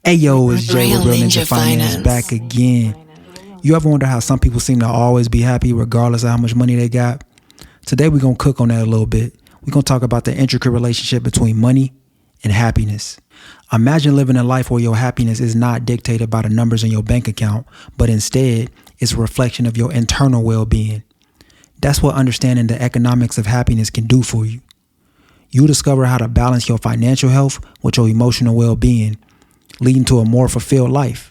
Hey yo, it's Jay with Real Ninja Finance back again. You ever wonder how some people seem to always be happy regardless of how much money they got? Today we're going to cook on that a little bit. We're going to talk about the intricate relationship between money and happiness. Imagine living a life where your happiness is not dictated by the numbers in your bank account, but instead it's a reflection of your internal well-being. That's what understanding the economics of happiness can do for you. You discover how to balance your financial health with your emotional well-being, leading to a more fulfilled life.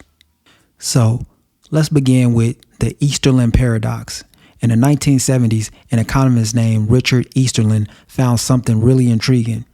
So let's begin with the Easterland Paradox. In the 1970s, an economist named Richard Easterland found something really intriguing.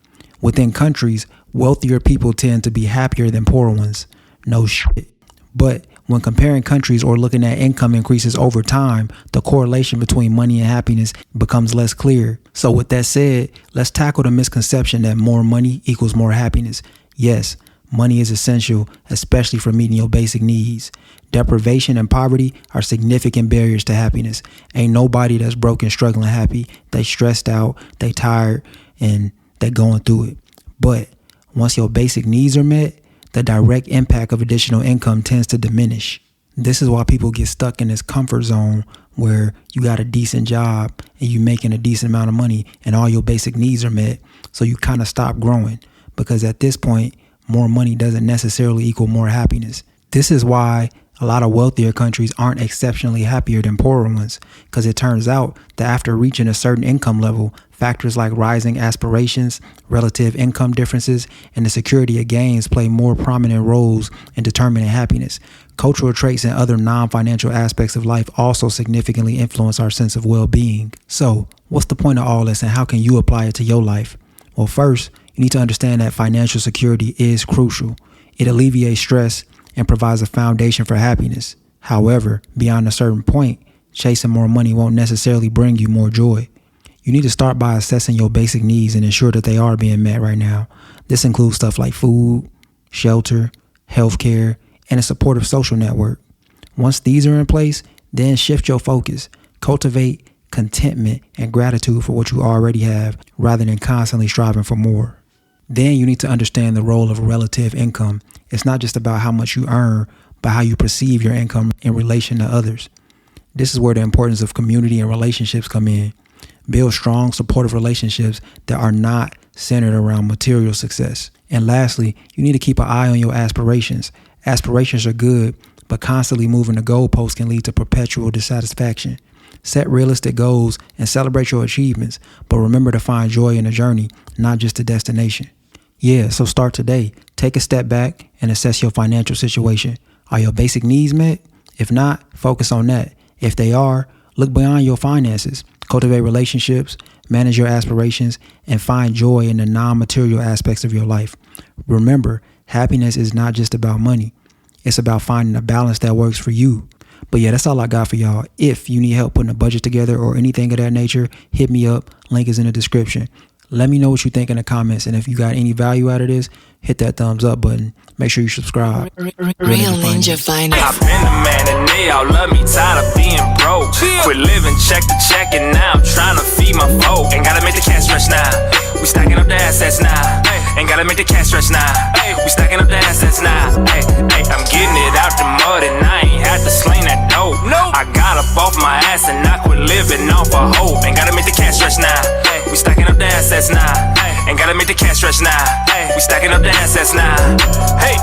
Within countries, wealthier people tend to be happier than poor ones. No shit. But when comparing countries or looking at income increases over time, the correlation between money and happiness becomes less clear. So with that said, let's tackle the misconception that more money equals more happiness. Yes, money is essential, especially for meeting your basic needs. Deprivation and poverty are significant barriers to happiness. Ain't nobody that's broke and struggling happy. They stressed out, they tired, and they going through it. But once your basic needs are met, the direct impact of additional income tends to diminish. This is why people get stuck in this comfort zone where you got a decent job and you making a decent amount of money and all your basic needs are met. So you kind of stop growing because at this point, more money doesn't necessarily equal more happiness. This is why a lot of wealthier countries aren't exceptionally happier than poorer ones, because it turns out that after reaching a certain income level, factors like rising aspirations, relative income differences, and the security of gains play more prominent roles in determining happiness. Cultural traits and other non-financial aspects of life also significantly influence our sense of well-being. So, what's the point of all this and how can you apply it to your life? Well, first, you need to understand that financial security is crucial. It alleviates stress and provides a foundation for happiness. However, beyond a certain point, chasing more money won't necessarily bring you more joy. You need to start by assessing your basic needs and ensure that they are being met right now. This includes stuff like food, shelter, healthcare, and a supportive social network. Once these are in place, then shift your focus. Cultivate contentment and gratitude for what you already have rather than constantly striving for more. Then you need to understand the role of relative income. It's not just about how much you earn, but how you perceive your income in relation to others. This is where the importance of community and relationships come in. Build strong, supportive relationships that are not centered around material success. And lastly, you need to keep an eye on your aspirations. Aspirations are good, but constantly moving the goalposts can lead to perpetual dissatisfaction. Set realistic goals and celebrate your achievements, but remember to find joy in the journey, not just the destination. Yeah, so start today. Take a step back and assess your financial situation. Are your basic needs met? If not, focus on that. If they are, look beyond your finances. Cultivate relationships, manage your aspirations, and find joy in the non-material aspects of your life. Remember, happiness is not just about money. It's about finding a balance that works for you. But yeah, that's all I got for y'all. If you need help putting a budget together or anything of that nature, hit me up. Link is in the description. Let me know what you think in the comments. And if you got any value out of this, hit that thumbs up button. Make sure you subscribe. Real Ninja Finance. I've been the man and they all love me, tired of being broke. Quit living check to check and now I'm trying to feed my folk. Ain't gotta make the cash stretch now. We stacking up the assets now. Ain't gotta make the cash stretch now. We stacking up the assets now. I'm getting it out the mud and I ain't had to sling that dope. I got up off my ass and I quit living off of hope. Ain't gotta make the cash stretch now. We stacking up the assets now. Ain't gotta make the cash stretch now. We stacking up the assets now. Hey.